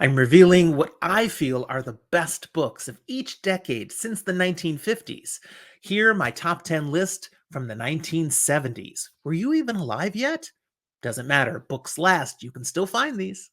I'm revealing what I feel are the best books of each decade since the 1950s. Here, my top 10 list from the 1970s. Were you even alive yet? Doesn't matter. Books last. You can still find these.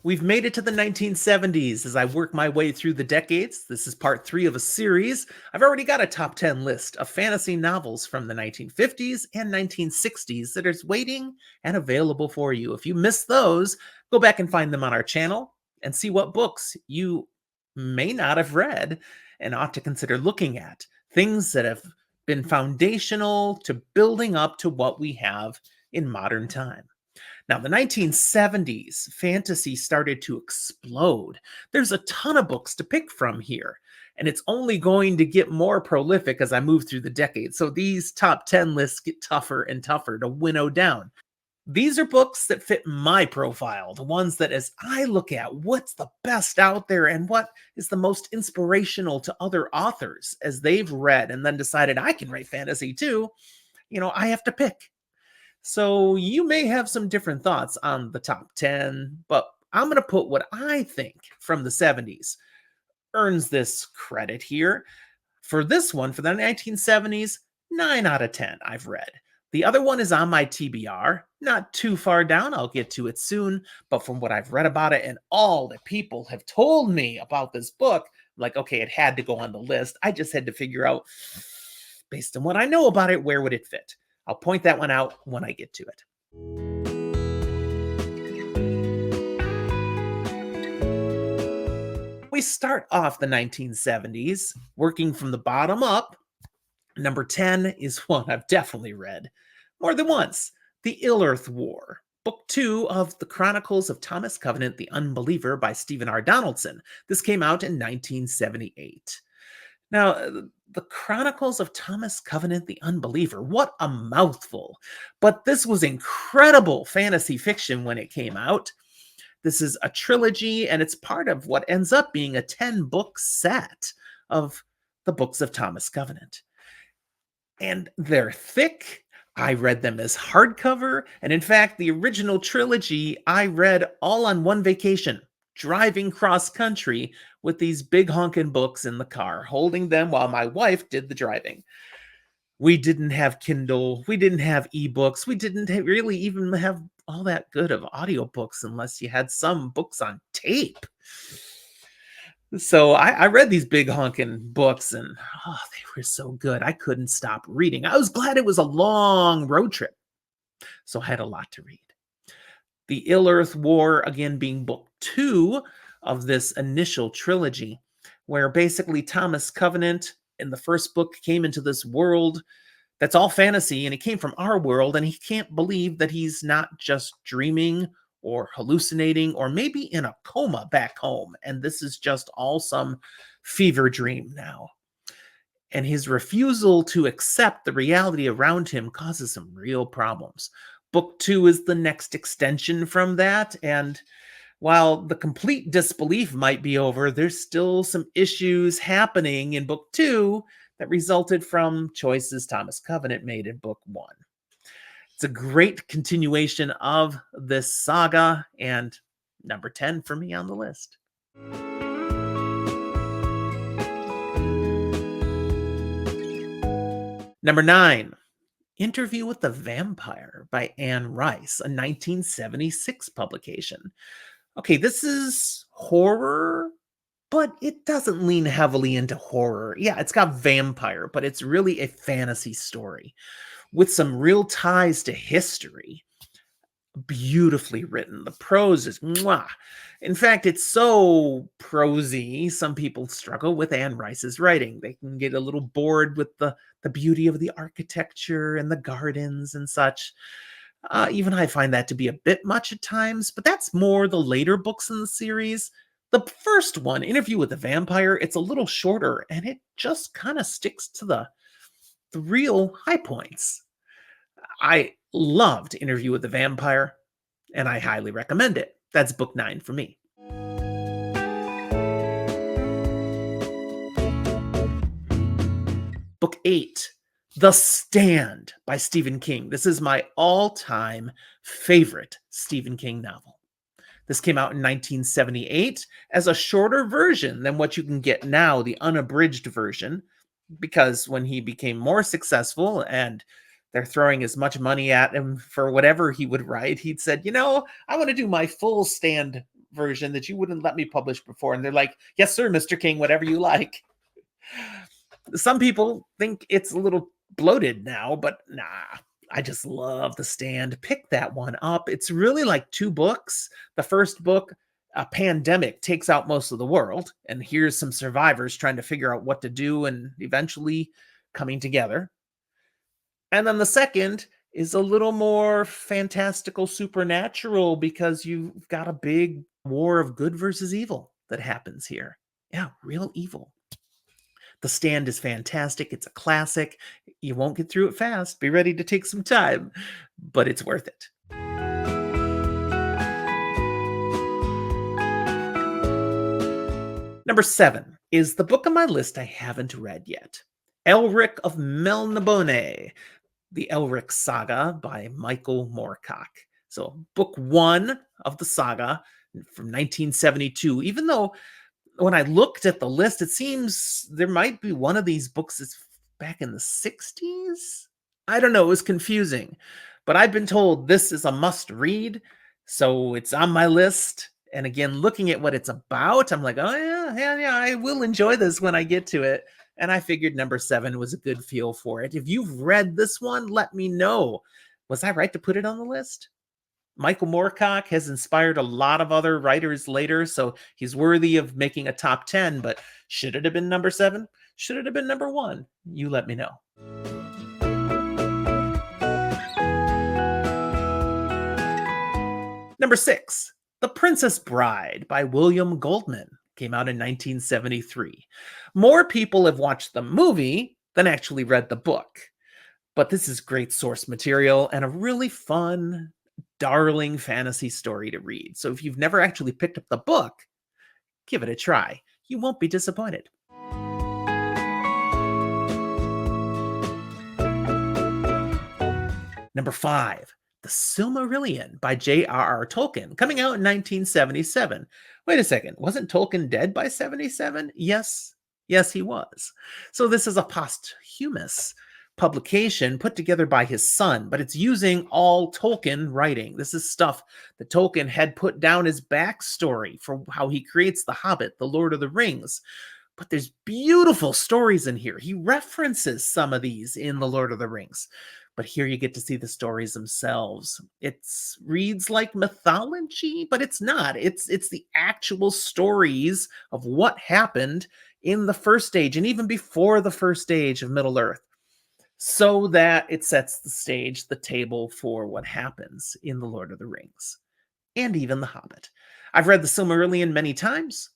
We've made it to the 1970s as I work my way through the decades. This is part three of a series. I've already got a top 10 list of fantasy novels from the 1950s and 1960s that is waiting and available for you. If you missed those, go back and find them on our channel and see what books you may not have read and ought to consider looking at. Things that have been foundational to building up to what we have in modern time. Now, the 1970s, fantasy started to explode. There's a ton of books to pick from here, and it's only going to get more prolific as I move through the decades. So these top 10 lists get tougher and tougher to winnow down. These are books that fit my profile, the ones that as I look at what's the best out there and what is the most inspirational to other authors as they've read and then decided I can write fantasy too, I have to pick. So you may have some different thoughts on the top 10, but I'm going to put what I think from the 70s earns this credit here. For this one, for the 1970s, 9 out of 10 I've read. The other one is on my TBR, not too far down. I'll get to it soon. But from what I've read about it and all that people have told me about this book, like, okay, it had to go on the list. I just had to figure out, based on what I know about it, where would it fit? I'll point that one out when I get to it. We start off the 1970s, working from the bottom up. Number 10 is one I've definitely read more than once. The Ill-Earth War, Book 2 of The Chronicles of Thomas Covenant the Unbeliever by Stephen R. Donaldson. This came out in 1978. Now, the Chronicles of Thomas Covenant the Unbeliever, what a mouthful. But this was incredible fantasy fiction when it came out. This is a trilogy, and it's part of what ends up being a 10-book set of the books of Thomas Covenant. And they're thick. I read them as hardcover, and in fact, the original trilogy I read all on one vacation, driving cross country with these big honkin' books in the car, holding them while my wife did the driving. We didn't have Kindle. We didn't have ebooks. We didn't really even have all that good of audiobooks unless you had some books on tape. So I read these big honkin' books and they were so good. I couldn't stop reading. I was glad it was a long road trip. So I had a lot to read. The Ill-Earth War, again, being book 2 of this initial trilogy, where basically Thomas Covenant in the first book came into this world that's all fantasy, and he came from our world, and he can't believe that he's not just dreaming or hallucinating or maybe in a coma back home, and this is just all some fever dream now. And his refusal to accept the reality around him causes some real problems. Book 2 is the next extension from that, and while the complete disbelief might be over, there's still some issues happening in Book 2 that resulted from choices Thomas Covenant made in Book 1. It's a great continuation of this saga, and number 10 for me on the list. Number 9. Interview with the Vampire by Anne Rice, a 1976 publication. Okay, this is horror, but it doesn't lean heavily into horror. Yeah, it's got vampire, but it's really a fantasy story with some real ties to history. Beautifully written. The prose is mwah. In fact, it's so prosy, some people struggle with Anne Rice's writing. They can get a little bored with the beauty of the architecture and the gardens and such. Even I find that to be a bit much at times, but that's more the later books in the series. The first one, Interview with the Vampire, it's a little shorter, and it just kind of sticks to the real high points. I loved Interview with the Vampire, and I highly recommend it. That's book 9 for me. Book 8, The Stand by Stephen King. This is my all-time favorite Stephen King novel. This came out in 1978 as a shorter version than what you can get now, the unabridged version, because when he became more successful and they're throwing as much money at him for whatever he would write, he'd said, I want to do my full Stand version that you wouldn't let me publish before. And they're like, yes, sir, Mr. King, whatever you like. Some people think it's a little bloated now, but nah, I just love The Stand. Pick that one up. It's really like two books. The first book, a pandemic takes out most of the world, and here's some survivors trying to figure out what to do and eventually coming together. And then the second is a little more fantastical, supernatural, because you've got a big war of good versus evil that happens here. Yeah, real evil. The Stand is fantastic. It's a classic. You won't get through it fast. Be ready to take some time, but it's worth it. Number 7 is the book on my list I haven't read yet. Elric of Melniboné, the Elric Saga by Michael Moorcock. So book 1 of the saga from 1972, even though when I looked at the list, it seems there might be one of these books that's back in the 60s. I don't know. It was confusing, but I've been told this is a must read. So it's on my list. And again, looking at what it's about, I'm like, oh, yeah, I will enjoy this when I get to it. And I figured number 7 was a good feel for it. If you've read this one, let me know. Was I right to put it on the list? Michael Moorcock has inspired a lot of other writers later, so he's worthy of making a top 10, but should it have been number 7? Should it have been number 1? You let me know. Number 6, The Princess Bride by William Goldman. Came out in 1973. More people have watched the movie than actually read the book. But this is great source material and a really fun, darling fantasy story to read. So if you've never actually picked up the book, give it a try. You won't be disappointed. Number 5, The Silmarillion by J.R.R. Tolkien, coming out in 1977. Wait a second, wasn't Tolkien dead by 77? Yes, he was. So this is a posthumous publication put together by his son, but it's using all Tolkien writing. This is stuff that Tolkien had put down his backstory for how he creates The Hobbit, The Lord of the Rings. But there's beautiful stories in here. He references some of these in The Lord of the Rings. But here you get to see the stories themselves. It reads like mythology, but it's not. It's the actual stories of what happened in the first age and even before the first age of Middle-earth, so that it sets the stage, the table for what happens in The Lord of the Rings and even The Hobbit. I've read The Silmarillion many times,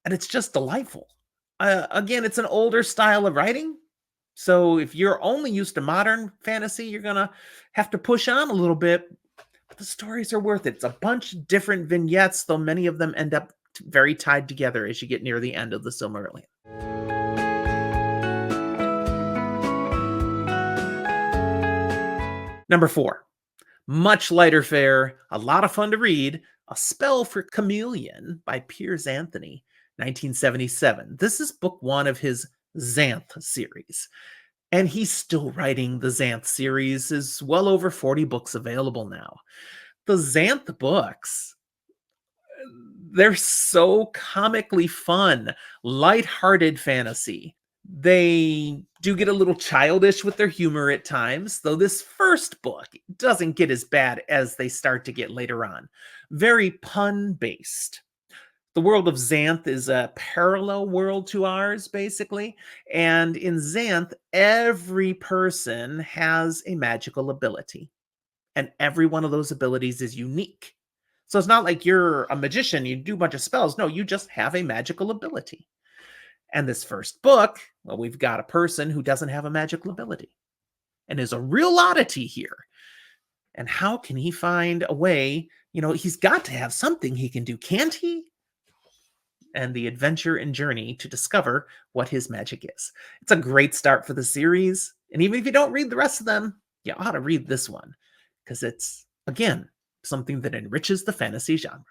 and it's just delightful. Again, it's an older style of writing, so if you're only used to modern fantasy, you're going to have to push on a little bit, but the stories are worth it. It's a bunch of different vignettes, though many of them end up very tied together as you get near the end of The Silmarillion. Number 4, much lighter fare, a lot of fun to read, A Spell for Chameleon by Piers Anthony, 1977. This is book 1 of his Xanth series. And he's still writing the Xanth series. Is well over 40 books available now. The Xanth books, they're so comically fun, lighthearted fantasy. They do get a little childish with their humor at times, though this first book doesn't get as bad as they start to get later on. Very pun-based. The world of Xanth is a parallel world to ours, basically. And in Xanth, every person has a magical ability. And every one of those abilities is unique. So it's not like you're a magician, you do a bunch of spells. No, you just have a magical ability. And this first book, well, we've got a person who doesn't have a magical ability. And there's a real oddity here. And how can he find a way? He's got to have something he can do, can't he? And the adventure and journey to discover what his magic is. It's a great start for the series. And even if you don't read the rest of them, you ought to read this one because it's, again, something that enriches the fantasy genre.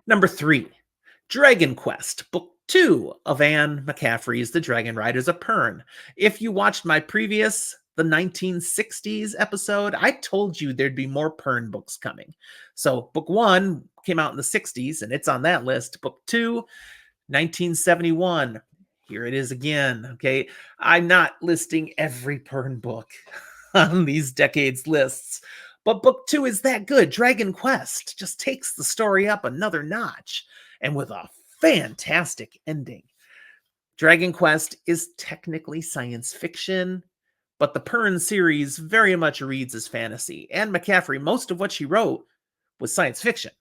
Number 3, Dragon Quest, Book 2 of Anne McCaffrey's The Dragon Riders of Pern. If you watched my previous, the 1960s episode, I told you there'd be more Pern books coming. So Book 1 came out in the 60s, and it's on that list. Book 2, 1971. Here it is again, okay? I'm not listing every Pern book on these decades lists, but book 2 is that good. Dragon Quest just takes the story up another notch, and with a fantastic ending. Dragon Quest is technically science fiction, but the Pern series very much reads as fantasy. And McCaffrey, most of what she wrote was science fiction.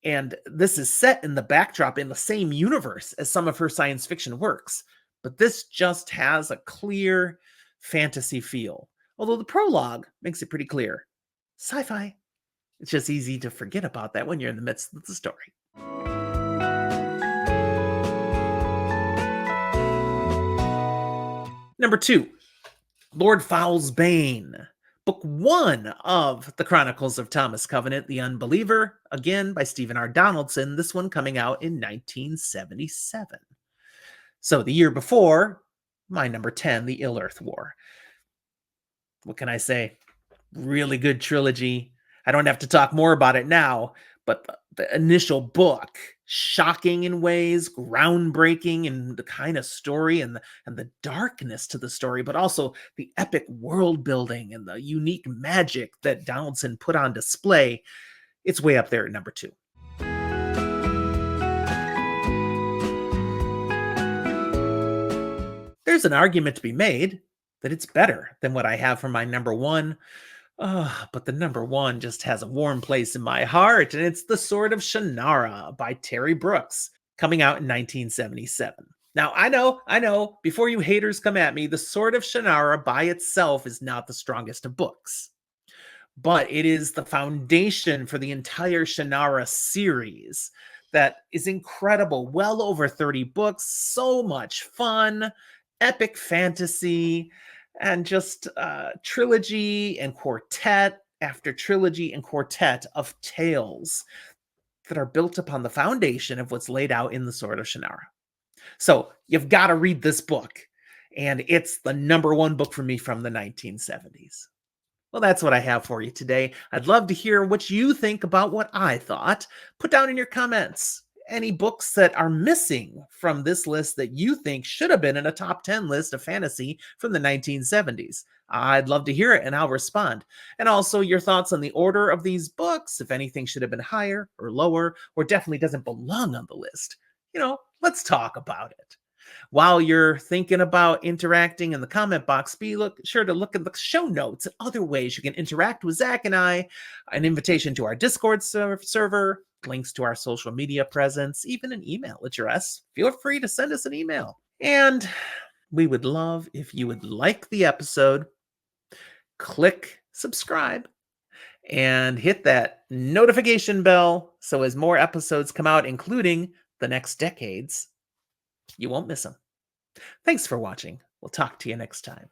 And this is set in the backdrop in the same universe as some of her science fiction works. But this just has a clear fantasy feel. Although the prologue makes it pretty clear. Sci-fi. It's just easy to forget about that when you're in the midst of the story. Number 2, Lord Foul's Bane. Book 1 of the Chronicles of Thomas Covenant, The Unbeliever, again by Stephen R. Donaldson, this one coming out in 1977. So the year before, my number 10, The Ill-Earth War. What can I say? Really good trilogy. I don't have to talk more about it now, but the initial book, shocking in ways, groundbreaking in the kind of story and the darkness to the story, but also the epic world building and the unique magic that Donaldson put on display. It's way up there at number 2. There's an argument to be made that it's better than what I have for my number 1. But the number 1 just has a warm place in my heart, and it's The Sword of Shannara by Terry Brooks, coming out in 1977. Now, I know, before you haters come at me, The Sword of Shannara by itself is not the strongest of books, but it is the foundation for the entire Shannara series that is incredible. Well over 30 books, so much fun, epic fantasy, and just trilogy and quartet after trilogy and quartet of tales that are built upon the foundation of what's laid out in The Sword of Shannara. So you've got to read this book, and it's the number 1 book for me from the 1970s. Well, that's what I have for you today. I'd love to hear what you think about what I thought. Put down in your comments any books that are missing from this list that you think should have been in a top 10 list of fantasy from the 1970s. I'd love to hear it, and I'll respond. And also your thoughts on the order of these books, if anything should have been higher or lower, or definitely doesn't belong on the list. Let's talk about it. While you're thinking about interacting in the comment box, be sure to look at the show notes and other ways you can interact with Zach and I, an invitation to our Discord server, links to our social media presence, even an email address. Feel free to send us an email. And we would love if you would like the episode, click subscribe, and hit that notification bell so as more episodes come out, including the next decades, you won't miss them. Thanks for watching. We'll talk to you next time.